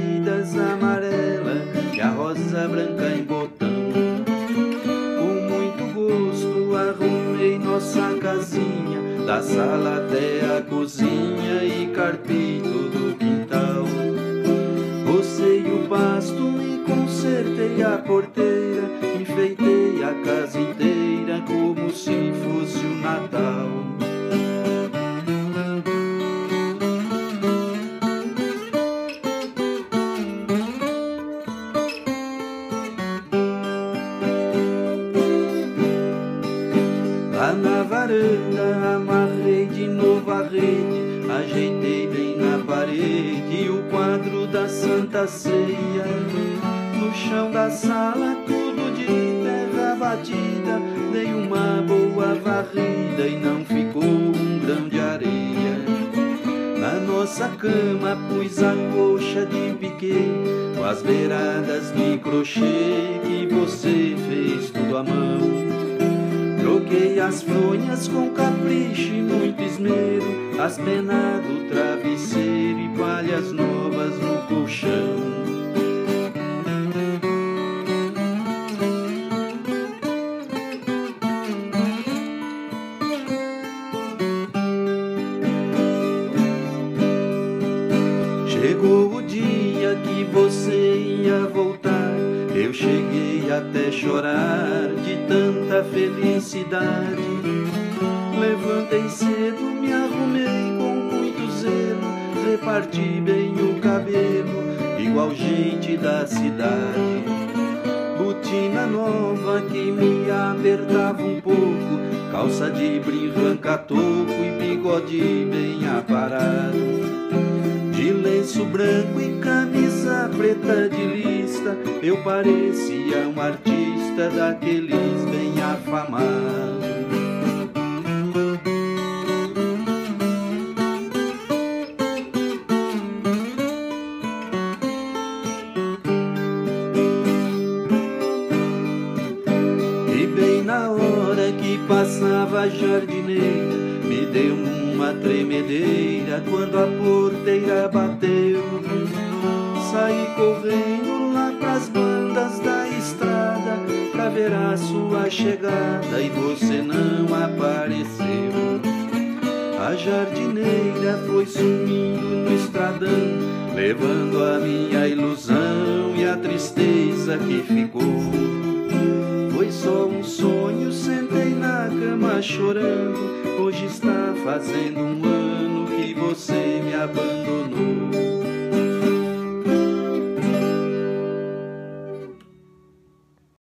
floridas amarela e a rosa branca em botão. Com muito gosto arrumei nossa casinha, da sala até a cozinha e carpei todo o quintal. Rocei o pasto e consertei a porteira, enfeitei a casa inteira como se fosse o Natal. Lá na varanda amarrei de novo a rede, ajeitei bem na parede o quadro da Santa Ceia. No chão da sala tudo de terra batida, dei uma boa varrida e não ficou um grão de areia. Na nossa cama pus a coxa de piquê, com as beiradas de crochê que você fez tudo à mão. Troquei as fronhas com capricho e muito esmero, as penas do travesseiro e palhas novas no colchão. Chegou o dia que você ia voltar, eu cheguei até chorar de tanta felicidade. Levantei cedo, me arrumei com muito zelo, reparti bem o cabelo, igual gente da cidade. Botina nova que me apertava um pouco, calça de brim ranca-toco e bigode bem aparado. De lenço branco e camisa preta de lista, eu parecia um artista daqueles bem afamados. E bem na hora que passava a jardineira, me deu uma tremedeira quando a porteira bateu. Saí correndo lá pras bandas da estrada pra ver a sua chegada e você não apareceu. A jardineira foi sumindo no estradão, levando a minha ilusão e a tristeza que ficou. Foi só um sonho, sentei na cama chorando. Hoje está fazendo um ano que você me abandonou.